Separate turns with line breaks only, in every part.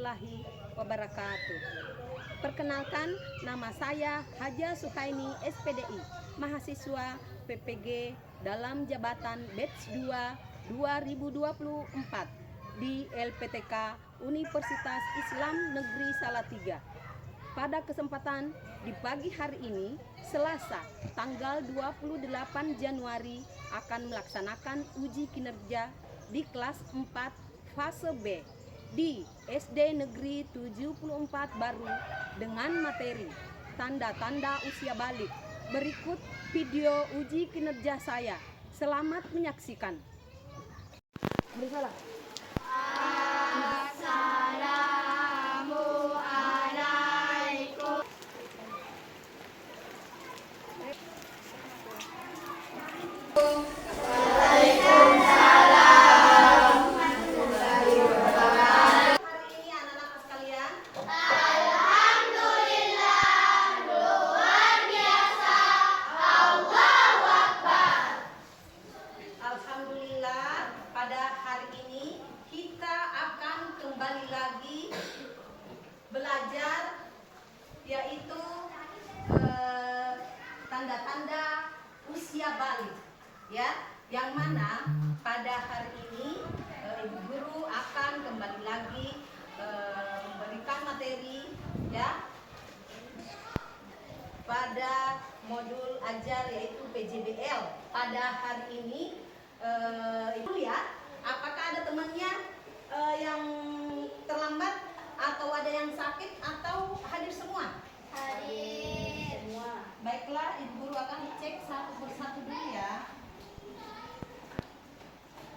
warahmatullahi wabarakatuh. Perkenalkan, nama saya Haja Suhaini SPDI, mahasiswa PPG dalam jabatan Batch 2 2024 di LPTK Universitas Islam Negeri Salatiga. Pada kesempatan di pagi hari ini, Selasa, tanggal 28 Januari akan melaksanakan uji kinerja di kelas 4 fase B di SD Negeri 74 Baru dengan materi tanda-tanda usia balik. Berikut video uji kinerja saya. Selamat menyaksikan. Alhamdulillah, pada hari ini kita akan kembali lagi belajar, yaitu tanda-tanda usia balik, ya. Yang mana pada hari ini Ibu Guru akan kembali lagi memberikan materi, ya, pada modul ajar yaitu PJBL. Pada hari ini Ibu lihat apakah ada temannya yang terlambat atau ada yang sakit atau hadir semua?
Hadir
Semua. Baiklah, Ibu Guru akan cek satu persatu dulu ya.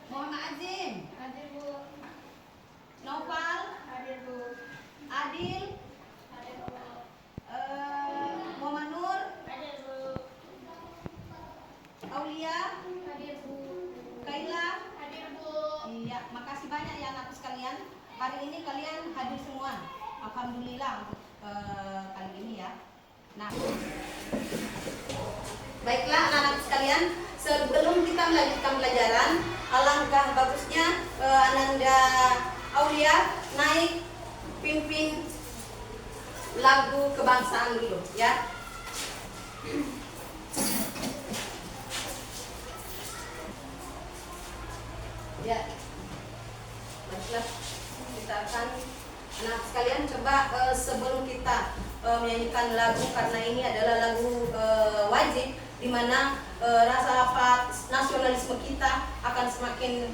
Muhammad Azim,
hadir Bu.
Noval,
Hadir Bu.
Adil,
Hadir Bu.
Muhammad Nur,
Hadir Bu.
Aulia,
Hadir Bu.
Kaila.
Hadir Bu.
Iya, makasih banyak ya anakku sekalian. Hari ini kalian hadir semua. Alhamdulillah untuk kali ini ya. Nah, baiklah anak-anak sekalian, sebelum kita melanjutkan pelajaran, alangkah bagusnya Ananda Aulia naik pimpin lagu kebangsaan dulu ya. Ya, baiklah, kita akan anak sekalian coba sebelum kita menyanyikan lagu, karena ini adalah lagu wajib, di mana rasa hafal nasionalisme kita akan semakin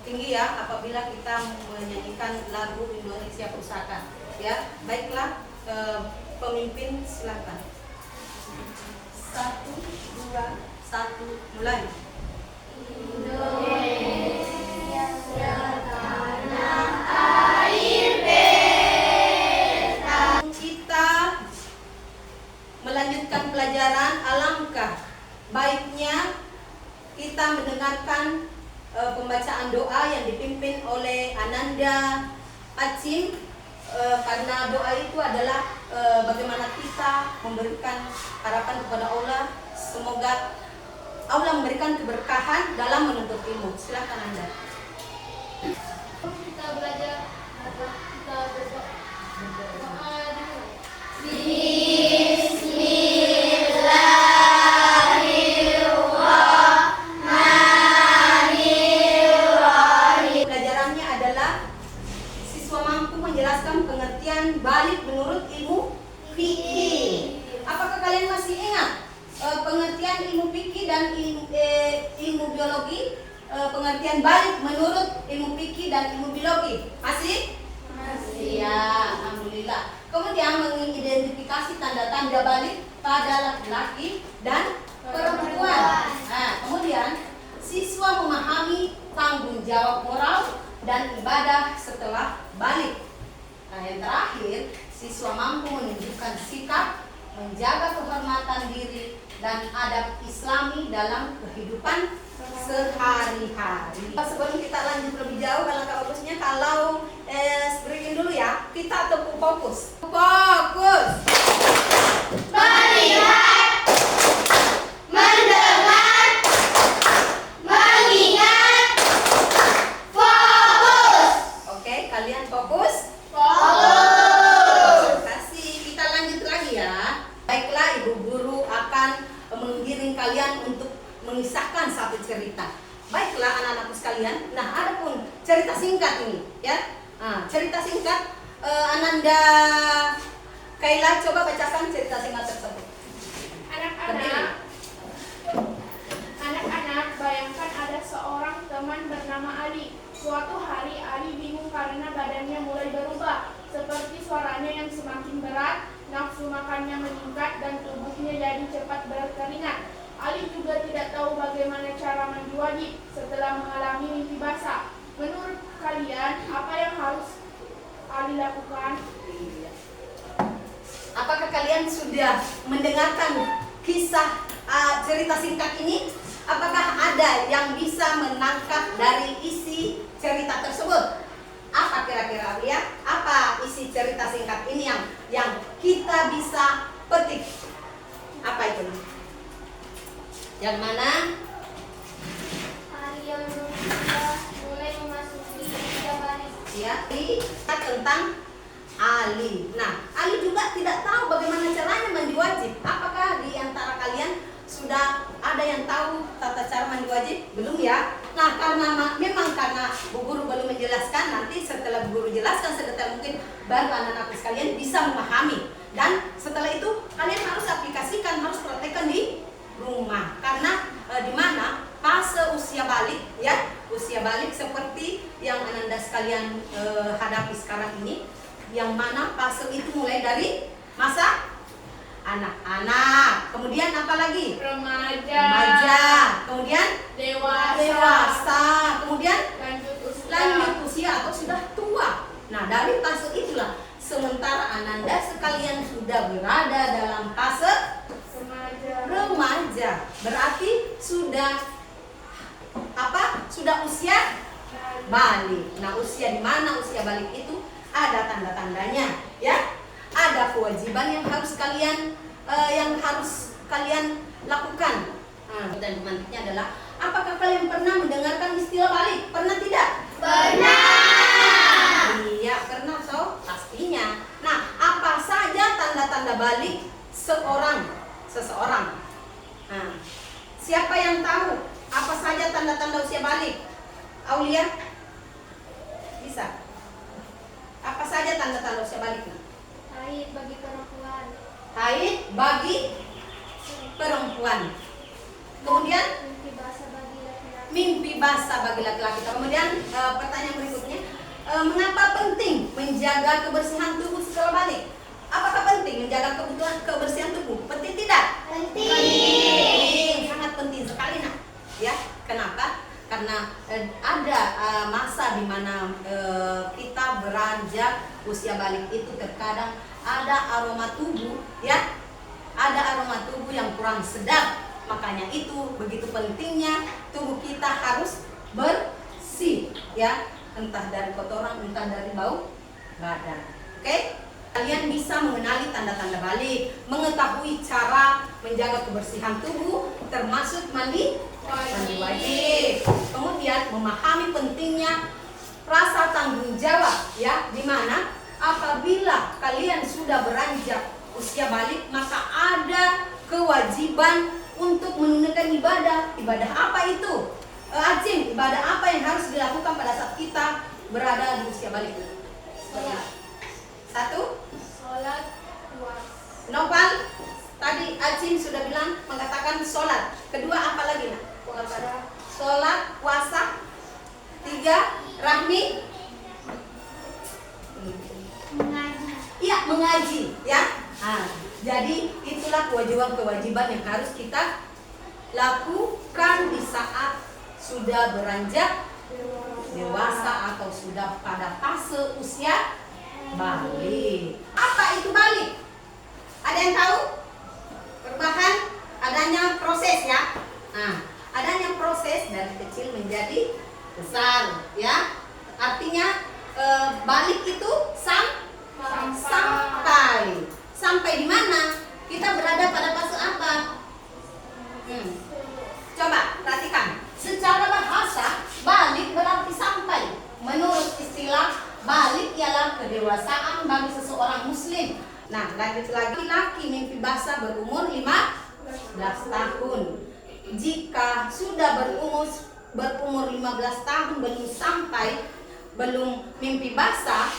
tinggi ya apabila kita menyanyikan lagu Indonesia Pusaka. Ya, baiklah, pemimpin silakan. 1, 2, 1, mulai.
Indonesia tanah air beta.
Kita melanjutkan pelajaran, alangkah baiknya kita mendengarkan pembacaan doa yang dipimpin oleh Ananda Acim, karena doa itu adalah bagaimana kita memberikan harapan kepada Allah, semoga Allah memberikan keberkahan dalam menuntut ilmu. Silakan Anda.
Kita belajar, kita berdoa dulu. Bismillahirrahmanirrahim.
Pelajarannya adalah siswa mampu menjelaskan pengertian balik menurut ilmu fikih. Apakah kalian masih ingat pengertian ilmu fikih dan ilmu biologi? Pengertian balik menurut ilmu fikih dan ilmu biologi masih?
Masih.
Ya, alhamdulillah. Kemudian mengidentifikasi tanda-tanda balik pada laki-laki dan perempuan. Nah, kemudian siswa memahami tanggung jawab moral dan ibadah setelah balik. Nah, yang terakhir, siswa mampu menunjukkan sikap, menjaga kehormatan diri dan adab Islami dalam kehidupan sehari-hari. Sebelum kita lanjut lebih jauh, alangkah bagusnya kalau screening dulu ya, kita tepuk fokus. Fokus.
Melihat, mendengar, mengingat, fokus.
Oke, kalian fokus. kalian untuk mengisahkan satu cerita. Baiklah anak-anakku sekalian. Nah, adapun cerita singkat ini, ya. Cerita singkat, Ananda Kaila coba bacakan cerita singkat tersebut.
Anak-anak, bayangkan ada seorang teman bernama Ali. Suatu hari Ali bingung karena badannya mulai berubah, seperti suaranya yang semakin berat, nafsu makannya meningkat, dan tubuhnya jadi cepat berkeringat. Ali juga tidak tahu bagaimana cara mandi wajib setelah mengalami mimpi basah. Menurut kalian, apa yang harus Ali lakukan?
Apakah kalian sudah mendengarkan kisah cerita singkat ini? Apakah ada yang bisa menangkap dari isi cerita tersebut? Apa kira-kira ya? Apa isi cerita singkat ini yang kita bisa petik? Apa itu? Yang mana?
Ali yang sudah mulai memasuki usia balik.
Ya, kita tentang Ali. Nah, Ali juga tidak tahu bagaimana caranya mandi wajib. Apakah di antara kalian sudah ada yang tahu tata cara mandi wajib? Belum ya? Nah, karena Bu Guru belum menjelaskan, nanti setelah Bu Guru jelaskan sedetail mungkin baru anak-anak sekalian bisa memahami. Dan setelah itu kalian harus aplikasikan, harus praktekkan di rumah. Karena di mana fase usia balik, ya, usia balik seperti yang Ananda sekalian hadapi sekarang ini, yang mana fase itu mulai dari masa anak-anak, kemudian apa lagi? Remaja, kemudian dewasa, kemudian lanjut usia atau sudah tua. Nah, dari fase itulah sementara Ananda sekalian sudah berada dalam fase remaja, berarti sudah sudah usia balik. Nah, usia di mana usia balik itu ada tanda-tandanya, ya. Ada kewajiban yang harus kalian lakukan. Dan temannya adalah, apakah kalian pernah mendengarkan istilah balik? Pernah tidak?
Pernah.
Iya, pernah, so pastinya. Nah, apa saja tanda-tanda balik seseorang? Nah, siapa yang tahu apa saja tanda-tanda usia balik? Aulia? Bisa? Apa saja tanda-tanda usia balik?
Haid bagi perempuan.
Haid bagi perempuan. Kemudian
Mimpi basah bagi laki-laki.
mimpi basah bagi laki-laki. Kemudian pertanyaan berikutnya, mengapa penting menjaga kebersihan tubuh setelah balik? Apakah penting menjaga kebersihan tubuh? Penting tidak? Penting, sangat penting sekali, nak. Ya, kenapa? Karena ada masa di mana kita beranjak usia balik itu terkadang ada aroma tubuh, ya, ada aroma tubuh yang kurang sedap. Makanya itu begitu pentingnya tubuh kita harus bersih, ya, entah dari kotoran, entah dari bau badan. Oke? Kalian bisa mengenali tanda-tanda balik, mengetahui cara menjaga kebersihan tubuh, termasuk mandi wajib. Kemudian memahami pentingnya rasa tanggung jawab, ya, di mana apabila kalian sudah beranjak usia balik, maka ada kewajiban untuk menunaikan ibadah. Ibadah apa itu? Acim, ibadah apa yang harus dilakukan pada saat kita berada di usia balik? Satu,
Sholat puasa.
Nopal, tadi Acim sudah bilang mengatakan sholat. Kedua apa lagi, nak? Sholat, puasa. Tiga, Rahmi.
Mengaji.
Iya, mengaji, ya. Jadi itulah kewajiban-kewajiban yang harus kita lakukan di saat sudah beranjak dewasa atau sudah pada fase usia balik. Apa itu balik? Ada yang tahu? Perubahan, adanya proses, ya. Adanya proses dari kecil menjadi besar, ya. Artinya balik itu sampai di mana? Kita berada pada fase apa? Coba perhatikan. Secara bahasa, balik berarti sampai. Menurut istilah, balik ialah kedewasaan bagi seseorang muslim. Nah, lanjut lagi, laki mimpi basah berumur 15 tahun. sudah berumur 15 tahun belum mimpi basah.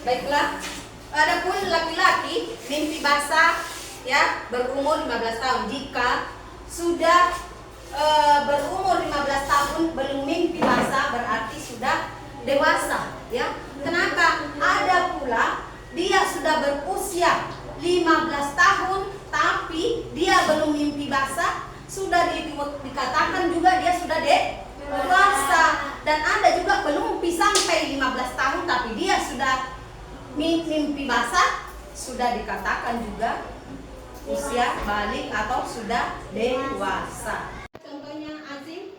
Baiklah, adapun laki-laki mimpi basah ya berumur 15 tahun. Jika sudah berumur 15 tahun belum mimpi basah berarti sudah dewasa ya. Kenapa? Ada pula dia sudah berusia 15 tahun tapi dia belum mimpi basah, sudah dikatakan juga dia sudah dewasa. Dan ada juga belum sampai 15 tahun tapi dia sudah mimpi basah, sudah dikatakan juga usia balik atau sudah dewasa. Contohnya Azim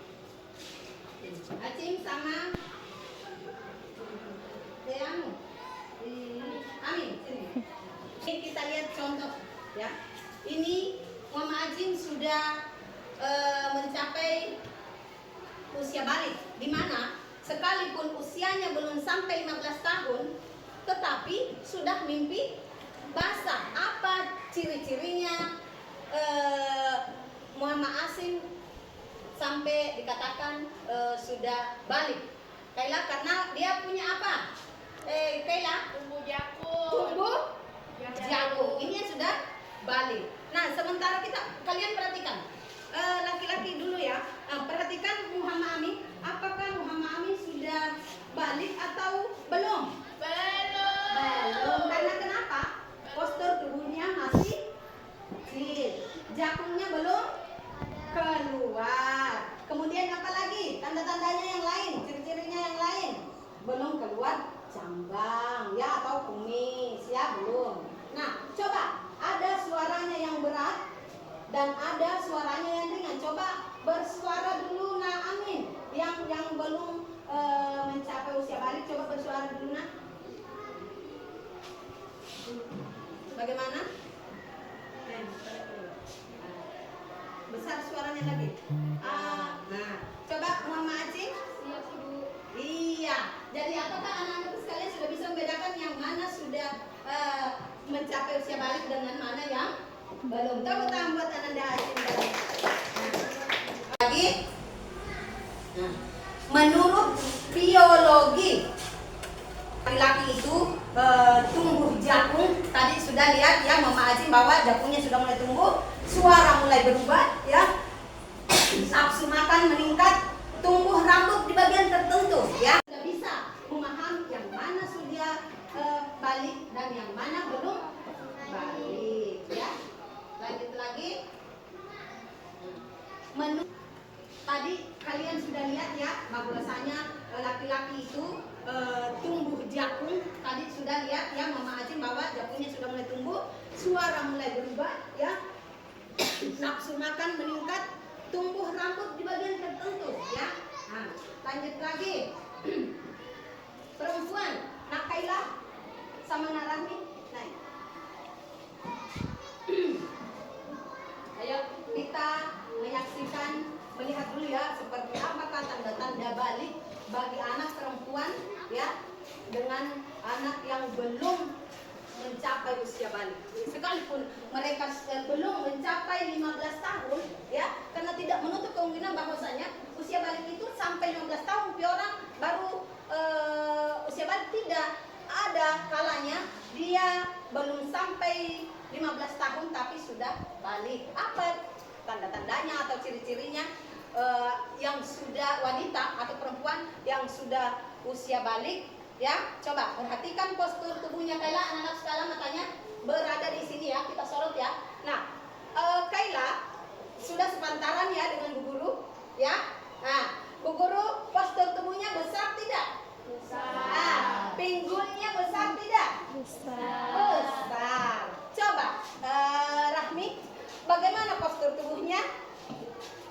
sama Deanu, Amin, sini. Ini kita lihat contoh ya. Ini Muhammad Azim sudah mencapai usia balik, di mana sekalipun usianya belum sampai 15 tahun tetapi sudah mimpi basah. Apa ciri-cirinya Muhammad Azim sampai dikatakan sudah balik? Kaila, karena dia punya apa? Kaila?
Tumbuh jakun.
Tumbuh jagung. Ini yang sudah balik. Nah, sementara kalian perhatikan laki-laki dulu ya. Nah, perhatikan Muhammad Amin. Apakah Muhammad Amin sudah balik atau belum? Belum. Karena kenapa? Postur tubuhnya masih kecil. Jagungnya belum keluar. Kemudian apa lagi? Tanda-tandanya yang lain, ciri-cirinya yang lain. Belum keluar jambang ya atau kumis ya, belum. Nah, coba ada suaranya yang berat dan ada suaranya yang ringan. Coba bersuara dulu nah Amin. Yang belum mencapai usia balik, coba bersuara dulu nah. Bagaimana? Besar suaranya lagi. Nah, coba Muhammad Aceh. Iya. Jadi apakah anak-anak sekalian sudah bisa membedakan yang mana sudah mencapai usia balik dengan mana yang belum? Tepuk tangan buat Ananda Aceh. Lagi. Nah, menurut biologi laki-laki itu tumbuh jagung. Tadi sudah lihat ya Mama Azim bahwa jagungnya sudah mulai tumbuh, suara mulai berubah ya, nafsu makan meningkat, tumbuh rambut di bagian tertentu ya. Sudah bisa memahami yang mana sudah balik dan yang mana belum balik ya. Lanjut lagi. Tadi kalian sudah lihat ya bahwasanya laki-laki itu tumbuh jagung. Tadi sudah lihat ya Mama Azim bahwa jagungnya sudah mulai tumbuh, suara mulai berubah ya, nafsu makan meningkat, tumbuh rambut di bagian tertentu ya. Nah, lanjut lagi. Perempuan, Nak Kaila sama Nak Rahmi naik. Ayo kita melihat dulu ya seperti apakah tanda-tanda balik bagi anak perempuan ya dengan anak yang belum mencapai usia balik. Sekalipun mereka belum mencapai 15 tahun ya, karena tidak menutup kemungkinan bahwasanya usia balik itu sampai 15 tahun orang baru usia balik. Tidak, ada kalanya dia belum sampai 15 tahun tapi sudah balik. Apa tanda-tandanya atau ciri-cirinya yang sudah wanita atau perempuan yang sudah usia balik ya? Coba perhatikan postur tubuhnya Kaila. Anak-anak sekalian matanya berada di sini ya, kita sorot ya. Nah, Kaila sudah sepantaran ya dengan Bu Guru ya. Nah, Bu Guru postur tubuhnya besar tidak? Besar. Nah, pinggulnya besar tidak? Besar. Coba Rahmi, bagaimana postur tubuhnya?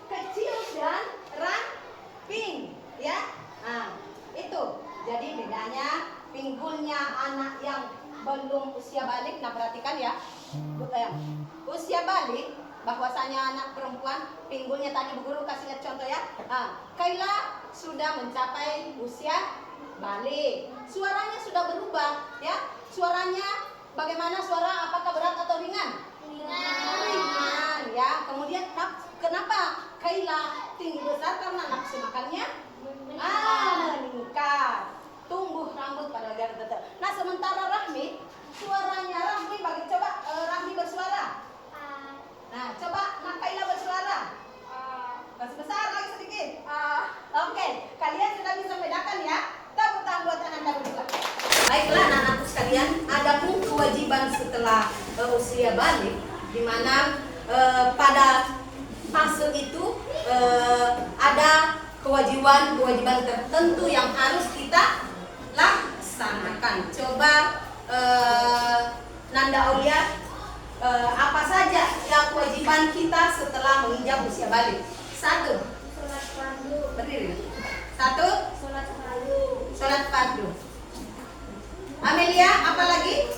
Kecil dan ramping ya. Nah, itu jadi bedanya pinggulnya anak yang belum usia balik. Nah, perhatikan ya, usia balik bahwasanya anak perempuan pinggulnya tadi Bu Guru kasih lihat contoh ya. Nah, Kaila sudah mencapai usia balik, suaranya sudah berubah ya. Suaranya bagaimana? Suara apakah berat atau ringan? Ringan ya. Kemudian Kenapa Kaila tinggi besar? Karena nafsu makannya meningkat. Tumbuh rambut pada leher tetap. Nah, sementara Rahmi, suaranya Rahmi coba Rahmi bersuara. Nah, coba Kaila bersuara. Masih besar lagi sedikit. Oke, kalian sudah bisa bedakan ya. Tepuk tangan buat Anda berdua. Baiklah anak-anakku sekalian, adapun kewajiban setelah usia balik, di mana pada fase itu ada kewajiban tertentu yang harus kita laksanakan. Coba Nanda Aulia, apa saja yang kewajiban kita setelah menginjak usia balik? 1.
Sholat fardu.
Berdiri. 1.
Sholat fardu.
Sholat fardu. Amelia, apa lagi?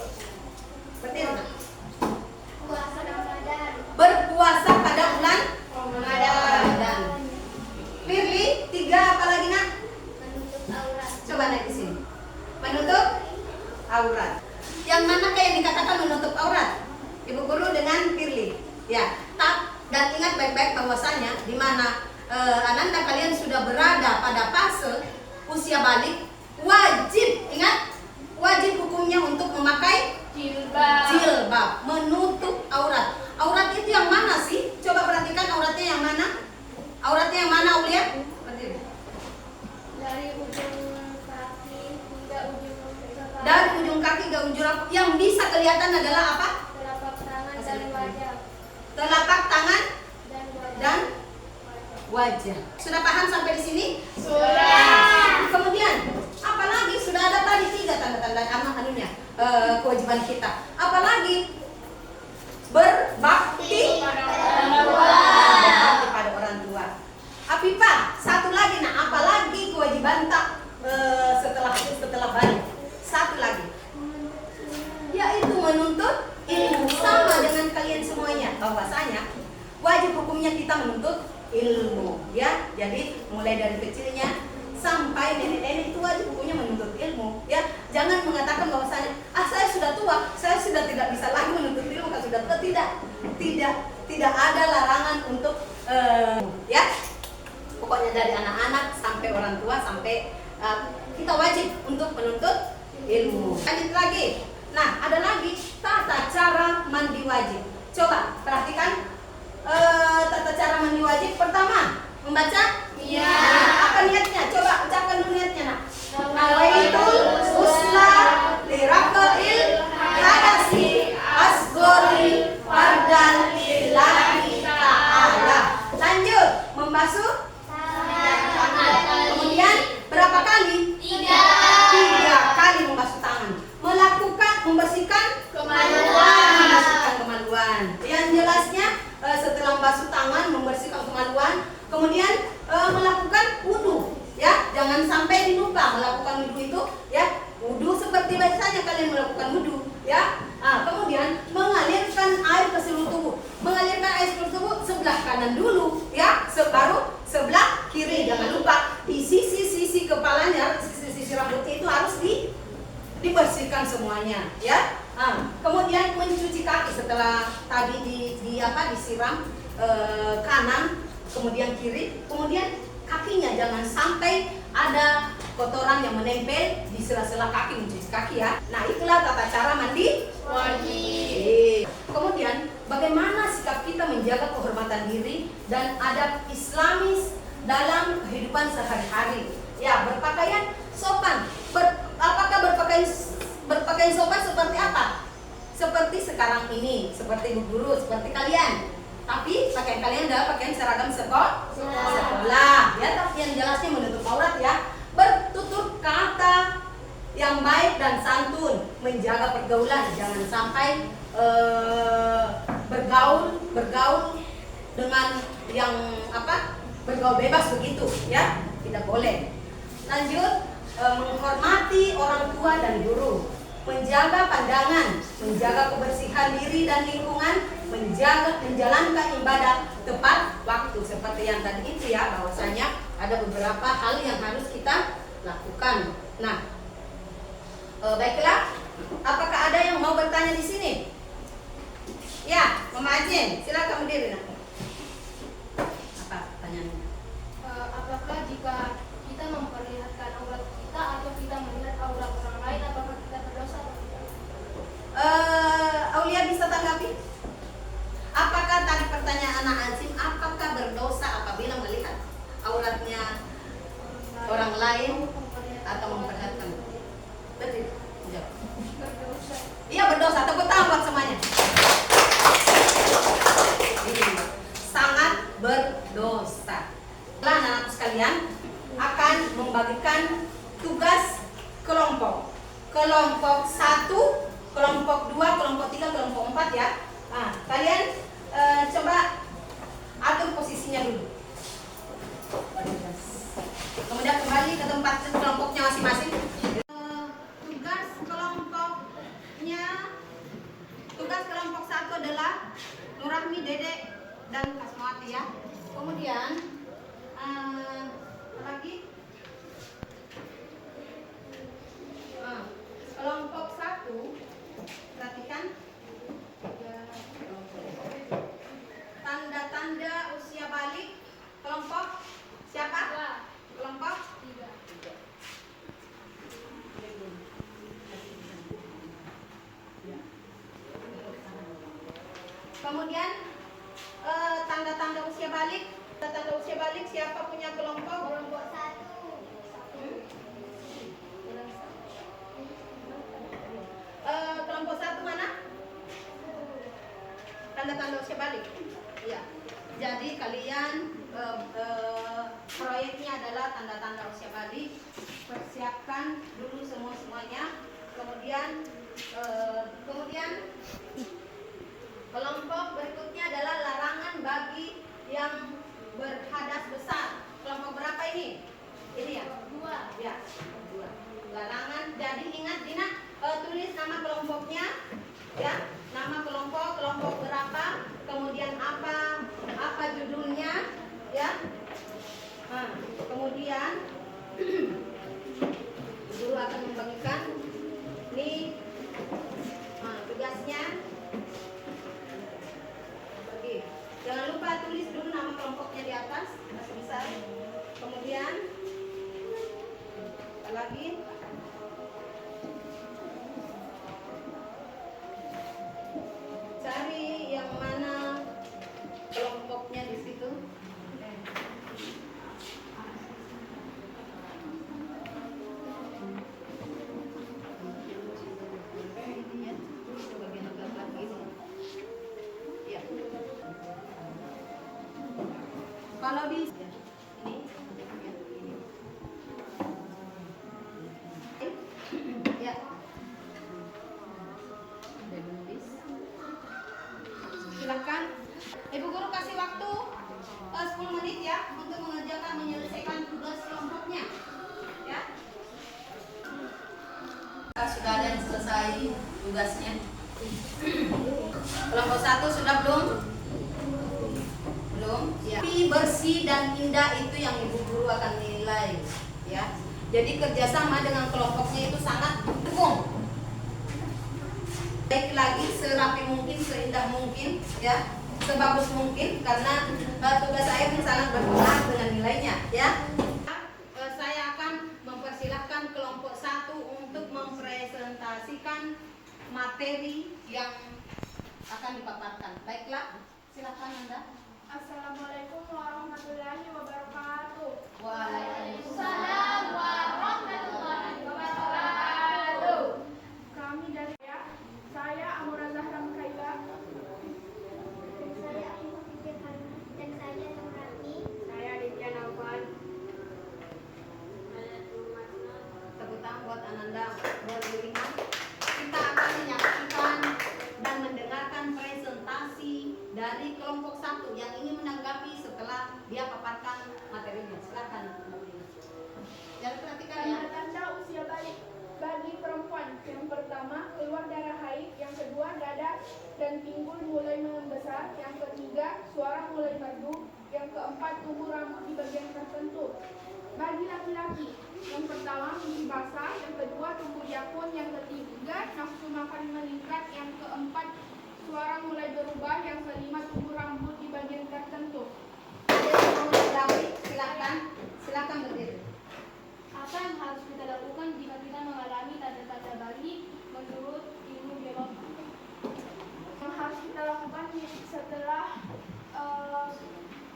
Berdiri.
Puasa Ramadan.
Berpuasa pada bulan
Ramadan.
Ramadan. Firly, 3 apa lagi nak?
Menutup aurat.
Coba naik di sini. Menutup aurat. Yang mana kayak dikatakan menutup aurat? Ibu guru dengan Firly. Ya, dan ingat baik-baik bahwasanya di mana Ananda kalian sudah berada pada fase usia balik, wajib ingat, wajib hukumnya untuk memakai jilbab, menutup aurat. Aurat itu yang mana sih? Coba perhatikan auratnya yang mana? Auratnya yang mana, Aulia? Berdiri.
Dari ujung kaki hingga ujung kepala.
Dari ujung kaki ke ujung rambut. Yang bisa kelihatan adalah apa?
Telapak tangan dan wajah.
Telapak tangan
Dan wajah.
dan wajah. Sudah paham sampai di sini?
Sudah.
Kemudian, apalagi sudah ada tadi 3 tanda-tanda kewajiban kita. Apalagi berbakti pada orang tua. Afifah, satu lagi, nah apalagi kewajiban tak setelah balik? Satu lagi, yaitu menuntut ilmu. Sama dengan kalian semuanya, bahwasanya wajib hukumnya kita menuntut ilmu, ya. Jadi mulai dari kecilnya sampai nenek-nenek itu wajib hukumnya menuntut ilmu, ya. Jangan mengatakan bahwasanya saya sudah tua, saya sudah tidak bisa lagi menuntut ilmu, kan sudah tua. Tidak ada larangan untuk ya. Pokoknya dari anak-anak sampai orang tua sampai kita wajib untuk menuntut ilmu. Lanjut lagi. Nah, ada lagi tata cara mandi wajib. Coba perhatikan tata cara mandi wajib. Pertama, membaca
Iya.
Apa niatnya? Coba ucapkan dulu niatnya, nak. Nawaitul usla lirafa'il hadasi asgori fardan lillahi ta'ala. Lanjut, membasuh tangan. Kemudian berapa kali? 3 kali membasuh tangan. Melakukan membersihkan kemaluan. Yang jelasnya setelah membasuh tangan, membersihkan kemaluan, kemudian melakukan wudu, ya. Jangan sampai dilupa melakukan wudu itu, ya. Wudu seperti biasanya kalian melakukan wudu, ya. Kemudian mengalirkan air ke seluruh tubuh. Mengalirkan air ke seluruh tubuh sebelah kanan dulu, ya. Baru sebelah kiri. Jangan lupa di sisi kepalanya, sisi rambutnya itu harus dibersihkan semuanya, ya. Kemudian mencuci kaki setelah tadi disiram kanan, kemudian kiri, kemudian kakinya jangan sampai ada kotoran yang menempel di sela-sela kaki, mencuci kaki, ya. Nah, itulah tata cara mandi wajib. Kemudian bagaimana sikap kita menjaga kehormatan diri dan adab Islamis dalam kehidupan sehari-hari? Ya, berpakaian sopan. Apakah berpakaian sopan seperti apa? Seperti sekarang ini, seperti ibu guru, seperti kalian. Tapi pakaian kalian adalah pakaian seragam sekolah, ya. Tapi yang jelasnya menutup aurat, ya. Bertutur kata yang baik dan santun, menjaga pergaulan, jangan sampai bergaul dengan yang bergaul bebas begitu, ya. Tidak boleh. Lanjut, menghormati orang tua dan guru, menjaga pandangan, menjaga kebersihan diri dan lingkungan, menjalankan ibadah tepat waktu seperti yang tadi itu, ya, bahwasanya ada beberapa hal yang harus kita lakukan. Nah, baiklah, apakah ada yang mau bertanya di sini? Ya, Mama Ajin, silakan berdiri. pusat. Setelah anak-anak sekalian akan membagikan tugas kelompok. Kelompok 1, kelompok 2, kelompok 3, kelompok 4 ya. Nah, kalian coba atur posisinya dulu. Kemudian kembali ke tempat kelompoknya masing-masing. Tugas kelompok 1 adalah Nurahmi, Dedek, dan Kasmawati ya. Kemudian lagi kelompok 1, perhatikan tanda-tanda usia balik. Kelompok siapa? Kelompok 3. Kemudian tanda-tanda usia balik. Tanda usia balik siapa punya kelompok? Kelompok 1. Kelompok 1 mana? Tanda-tanda usia balik. Iya. Jadi kalian proyeknya adalah tanda-tanda usia balik. Persiapkan dulu semuanya. Kemudian kelompok berikutnya adalah larangan bagi yang berhadas besar. Kelompok berapa ini? Ini ya? 2. Ya, 2. Larangan. Jadi ingat Dina, tulis nama kelompoknya ya. Nama kelompok berapa, kemudian apa judulnya ya. Nah, kemudian guru akan membagikan nih tugasnya. Oke. Jangan lupa tulis dulu nama kelompoknya di atas, masih bisa. Kemudian apa lagi? Cari yang mana kelompoknya di situ. Kalau di ya. Silakan. Ibu guru kasih waktu 10 menit ya untuk menyelesaikan tugas kelompoknya. Ya. Sudah ada yang selesai tugasnya. Kelompok 1 sudah belum? Belum. Ya. Tapi bersih dan indah itu yang ibu guru akan nilai. Ya. Jadi kerjasama dengan kelompoknya itu sangat dukung. Baik lagi serapi mungkin, seindah mungkin, ya, sebagus mungkin karena tugas saya pun sangat berpengaruh dengan nilainya, ya. Saya akan mempersilahkan kelompok 1 untuk mempresentasikan materi yang akan dipaparkan. Baiklah, silakan Anda.
Assalamualaikum warahmatullahi wabarakatuh.
Waalaikumsalam
warahmatullahi wabarakatuh. Kami dari saya Amura Zahra Mikaila.
Saya Ibu Fikir Hana dan saya Nurani.
Saya Ditya Naufal.
Tepuk tangan buat Ananda Berliringan. Kita akan menyaksikan dan mendengarkan presentasi dari kelompok 1 yang ingin menanggapi setelah dia paparkan materinya. Silakan. Jangan perhatikan ya.
Tanda usia balik bagi perempuan. Yang pertama, keluar darah haid. Yang kedua, dada dan pinggul mulai membesar. Yang ketiga, suara mulai merdu. Yang keempat, tumbuh rambut di bagian tertentu. Bagi laki-laki, yang pertama, mimpi basah. Yang kedua, tumbuh jakun. Yang ketiga, nafsu makan meningkat. Yang keempat, suara mulai berubah. Yang kelima, tumbuh rambut di bagian tertentu.
Ada yang mau mengetahui? Silakan berdiri.
Apa yang harus kita lakukan jika kita mengalami tanda-tanda balik menurut ilmu biologi?
Yang harus kita lakukan setelah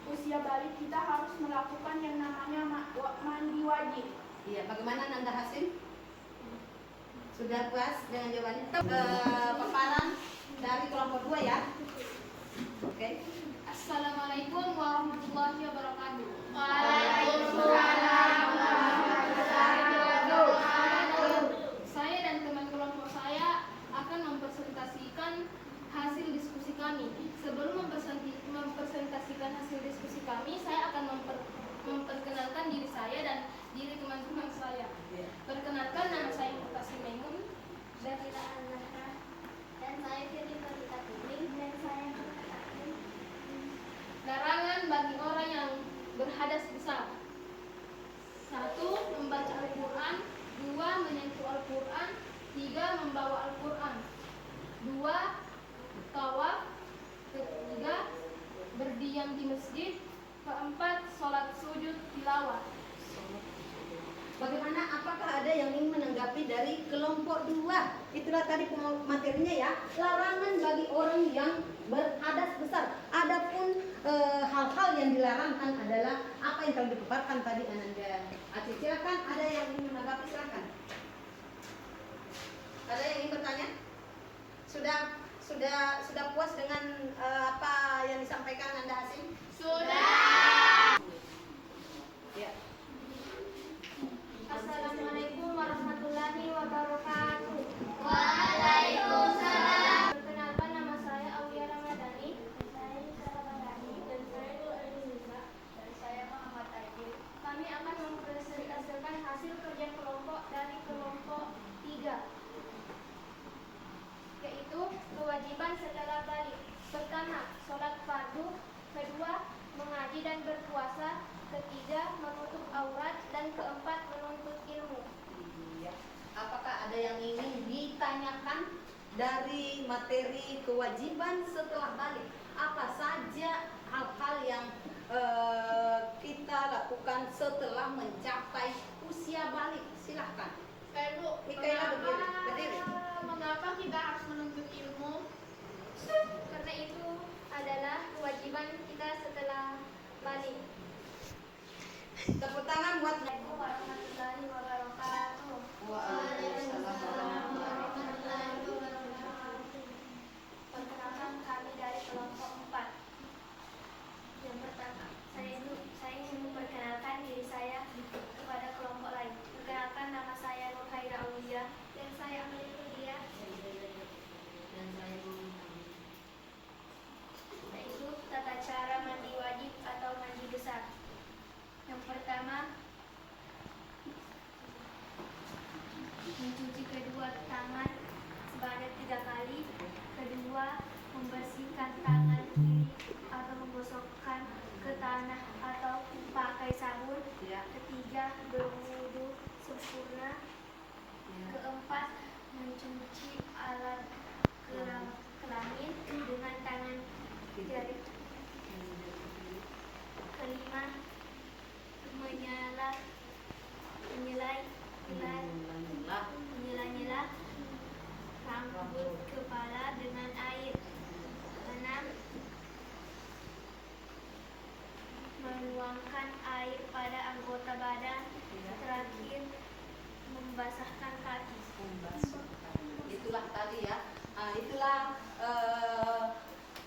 usia balik, kita harus melakukan yang namanya mandi wajib.
Iya, bagaimana Nanda Hasim? Sudah puas dengan jawabannya? Paparan dari kelompok 2 ya. Oke.
Assalamualaikum warahmatullahi wabarakatuh.
Waalaikumsalam warahmatullahi wabarakatuh.
Saya dan teman kelompok saya akan mempresentasikan hasil diskusi kami. Sebelum mempresentasikan hasil diskusi kami, saya akan memperkenalkan diri saya dan diri teman-teman saya. Perkenalkan, nama saya Mutasi Maimun dari Al-Zahra, dan saya Firly Farita Kuning, dan saya larangan bagi orang yang berhadas besar. 1. Membaca Al-Quran. 2. Menyentuh Al-Quran. 3. Membawa Al-Quran. 2. Tawaf. 3. Berdiam di masjid. 4. Sholat sujud tilawah.
Bagaimana? Apakah ada yang ingin menanggapi dari kelompok 2? Itulah tadi materinya ya. Larangan bagi orang yang berhadas besar. Adapun hal-hal yang dilarangkan adalah apa yang telah dipaparkan tadi Ananda Aceh. Silakan, ada yang ingin menanggapi, silakan. Ada yang ingin bertanya? Sudah puas dengan apa yang disampaikan Anda Hasim?
Sudah.
Ya.
Assalamualaikum warahmatullahi wabarakatuh.
Waalaikumsalam.
Perkenalkan, nama saya Aulia Ramadhani. Saya Yusra Ramadhani. Dan saya Nur Ainiza. Dan saya Muhammad Aidil. Kami akan mempresentasikan hasil kerja kelompok dari kelompok 3, yaitu kewajiban setelah balik. Pertama, sholat fardu. Kedua, mengaji dan berpuasa. Ketiga, menutup aurat. Dan keempat, menuntut ilmu.
Iya. Apakah ada yang ingin ditanyakan dari materi kewajiban setelah balik? Apa saja hal-hal yang kita lakukan setelah mencapai usia balik? Silahkan.
Bu,
Mikaela berdiri.
mengapa kita harus menuntut ilmu?
Karena itu adalah kewajiban kita setelah balik.
Tepuk tangan buat
Assalamualaikum warahmatullahi wabarakatuh.
Waalaikumsalam.
Perkenalkan, kami dari kelompok 4. Yang pertama, saya ingin memperkenalkan diri saya kepada kelompok lain. Perkenalkan, nama saya Nur Haira Aulia. Dan saya Amelia Rudia. Yaitu tata cara mandi wajib atau mandi besar. Yang pertama, mencuci kedua tangan sebanyak 3 kali. Kedua, membersihkan tangan kiri atau menggosokkan ke tanah atau pakai sabun.
Ya.
Ketiga, berwudu sempurna. Keempat, mencuci alat kelamin dengan tangan jari. Kelima, menyela rambut kepala dengan air. 6. Menuangkan air pada anggota badan. Terakhir, membasahkan kaki.
Itulah tadi ya. Itulah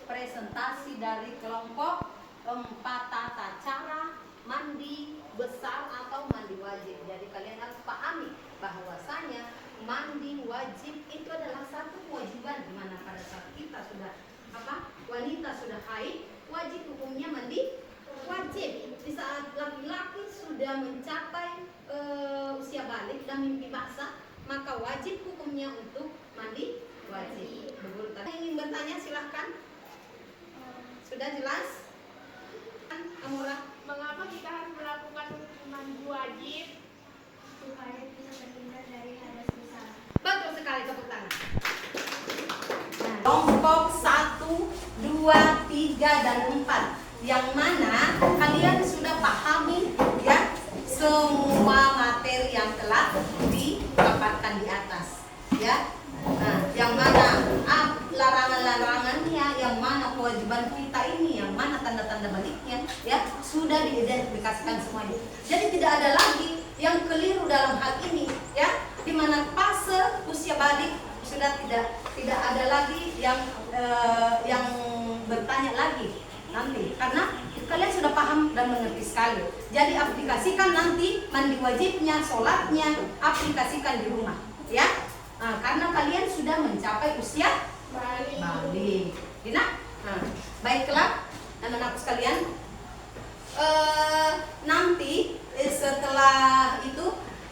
presentasi dari kelompok 4 tata cara mandi besar atau mandi wajib. Jadi kalian harus pahami bahwasanya mandi wajib itu adalah satu kewajiban, di mana pada saat kita sudah wanita sudah haid, wajib hukumnya mandi wajib. Di saat laki-laki sudah mencapai usia balik dan mimpi basah, maka wajib hukumnya untuk mandi wajib. Betul. Yang ingin bertanya silahkan. Sudah jelas? Amura.
Mengapa kita harus melakukan mandi wajib?
Supaya bisa terhindar dari hadas besar.
Betul sekali, tepuk tangan. Kelompok 1, 2, 3, dan 4, yang mana kalian sudah pahami ya semua materi yang telah dipaparkan di atas ya. Nah, yang mana larangan-larangannya, yang mana kewajiban kita ini, yang mana tanda-tanda baliknya ya, sudah diidentifikasikan semuanya. Jadi tidak ada lagi yang keliru dalam hal ini ya, di mana fase usia balik sudah tidak ada lagi yang bertanya lagi nanti, karena kalian sudah paham dan mengerti sekali. Jadi aplikasikan nanti mandi wajibnya, sholatnya, aplikasikan di rumah, ya. Nah, karena kalian sudah mencapai usia balik. Dina? Nah, baiklah anak-anakku sekalian. Nanti setelah itu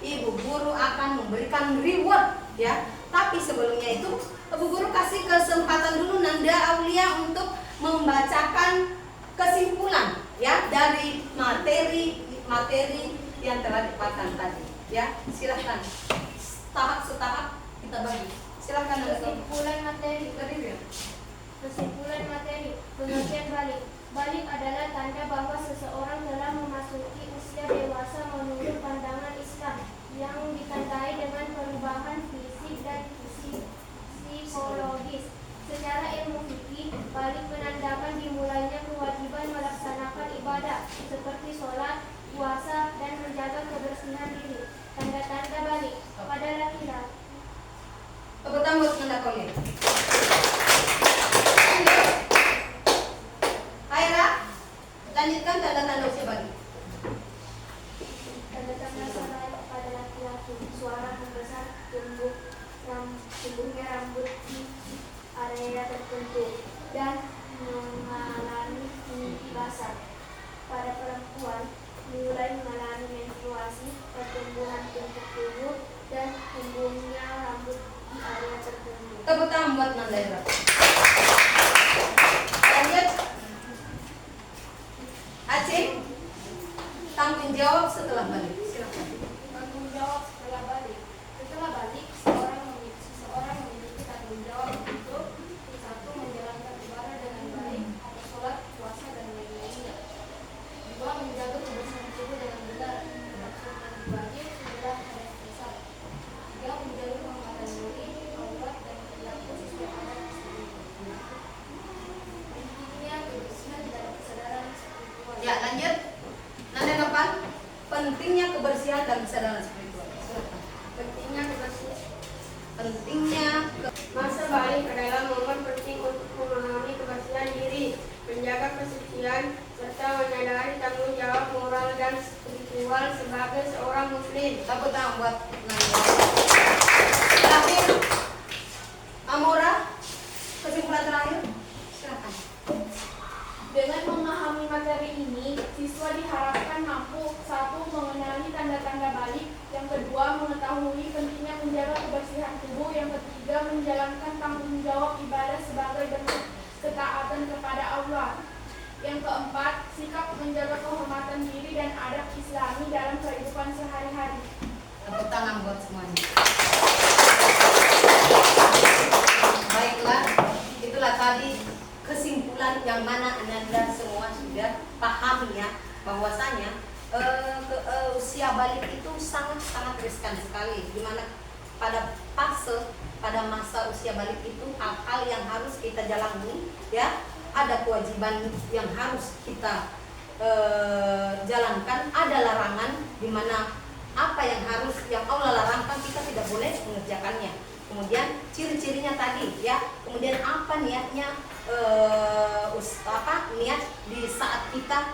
ibu guru akan memberikan reward, ya. Tapi sebelumnya itu ibu guru kasih kesempatan dulu Nanda Aulia untuk membacakan kesimpulan, ya, dari materi yang telah dipatkan tadi, ya. Silahkan tahap-setahap kita bagi. Silahkan Nanda.
Kesimpulan materi. Kesimpulan materi. Pengertian balik. Balik adalah tanda bahwa seseorang telah memasuki usia dewasa menurut pandangan Islam yang ditandai dengan perubahan fisik dan psikologis. Secara ilmu fikih, balik menandakan dimulainya kewajiban melaksanakan ibadah seperti sholat, puasa, dan menjaga kebersihan diri. Tanda-tanda balik pada laki-laki.
Tepuk tangan buat Nanda Aulia. Aira, lanjutkan tanda-tanda usia balik.
Tanda-tanda balik pada laki-laki: suara membesar, tumbuhnya rambut di area tertentu, dan mengalami mimpi basah. Pada perempuan, mulai mengalami menstruasi, pertumbuhan bentuk tubuh, dan tumbuhnya rambut di area tertentu.
Tepuk tangan buat Nanda Aira. Lanjut. Aceh, tanggung jawab setelah balik. Silakan.
Tanggung jawab setelah balik. Setelah balik, seseorang memiliki tanggung jawab untuk: satu, menjalankan ibadah dengan baik atau sholat, puasa, dan lain-lainnya. Dua, menjaga kebersihan tubuh dengan benar, termasuk mandi wajib setelah ada istisar. Tiga, menjaga kehormatan diri, aurat, dan perilaku sesuai adat istimewa. Pentingnya kebersihan dan kesadaran spiritual.
Ya, lanjut. Nanda depan. Pentingnya kebersihan dan kesadaran spiritual. Silakan.
Pentingnya kebersihan.
Masa balik adalah momen penting untuk memahami kebersihan diri, menjaga kesucian, serta menyadari tanggung jawab moral dan spiritual sebagai seorang muslim.
Tepuk tangan buat Nanda. Terakhir, Amora, kesimpulan terakhir. Silakan.
Dengan memahami materi ini, siswa diharapkan mampu: satu, mengenali tanda-tanda balik; yang kedua, mengetahui pentingnya menjaga kebersihan tubuh; yang ketiga, menjalankan tanggung jawab ibadah sebagai bentuk ketaatan kepada Allah; yang keempat, sikap menjaga kehormatan diri dan adab Islami dalam kehidupan sehari-hari.
Tepuk tangan buat semuanya. Baiklah, itulah tadi kesimpulan yang mana Ananda semua sudah paham, ya, bahwasanya usia balik itu sangat-sangat riskan sekali, dimana pada masa usia balik itu hal-hal yang harus kita jalani, ya, ada kewajiban yang harus kita jalankan, ada larangan dimana apa yang Allah larangkan kita tidak boleh mengerjakannya. Kemudian ciri-cirinya tadi, ya, kemudian apa niatnya, niat di saat kita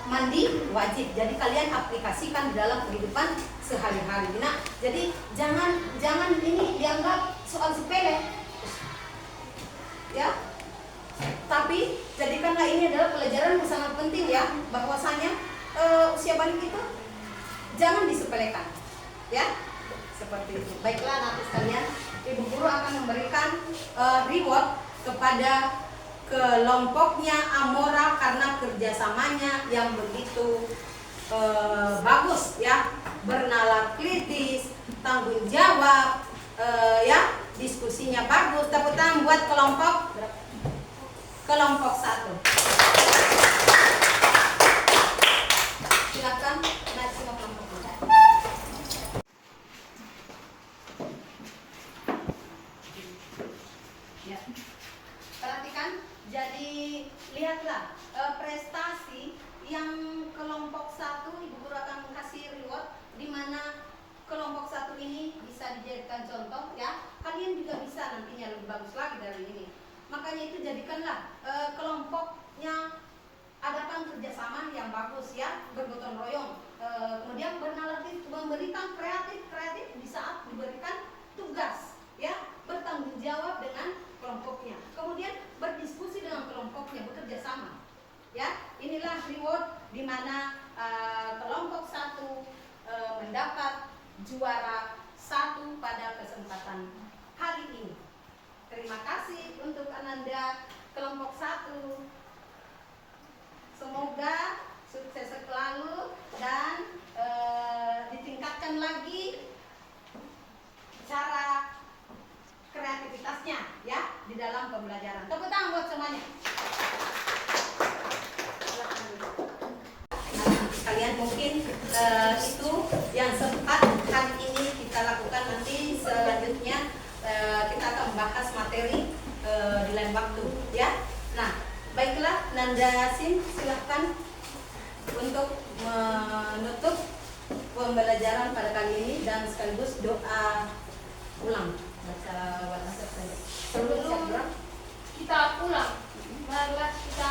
mandi wajib. Jadi kalian aplikasikan di dalam kehidupan sehari-hari. Nah, jadi jangan ini dianggap soal sepele, ya. Tapi jadikanlah ini adalah pelajaran yang sangat penting, ya, bahwasanya usia balik itu jangan disepelekan, ya. Seperti itu. Baiklah anak sekalian, ibu guru akan memberikan reward kepada kelompoknya Amora karena kerjasamanya yang begitu bagus, ya, bernalar kritis, tanggung jawab, ya, diskusinya bagus. Tepuk tangan buat kelompok 1. Silakan naik semua kelompok. Ya. Perhatikan, jadi lihatlah prestasi yang kelompok 1 ibu guru akan kasih reward, di mana kelompok 1 ini bisa dijadikan contoh, ya. Kalian juga bisa nantinya lebih bagus lagi dari ini. Makanya itu jadikanlah kelompok kelompoknya, adakan kerjasama yang bagus ya, bergotong royong. Kemudian bernalar memberikan kreatif di saat diberikan tugas ya, bertanggung jawab dengan kelompoknya. Kemudian berdiskusi dengan kelompoknya, bekerja sama. Ya, inilah reward di mana kelompok 1 mendapat juara 1 pada kesempatan kali ini. Terima kasih untuk Ananda kelompok 1. Semoga sukses selalu dan ditingkatkan lagi cara kreativitasnya ya di dalam pembelajaran. Tepuk tangan buat semuanya. Kalian mungkin itu yang sempat hari ini kita lakukan. Nanti selanjutnya kita akan membahas materi di lain waktu ya. Nah, baiklah, Nanda Sim, silahkan untuk menutup pembelajaran pada kali ini dan sekaligus doa ulang baca WhatsApp saya.
Sebelum kita pulang, marilah kita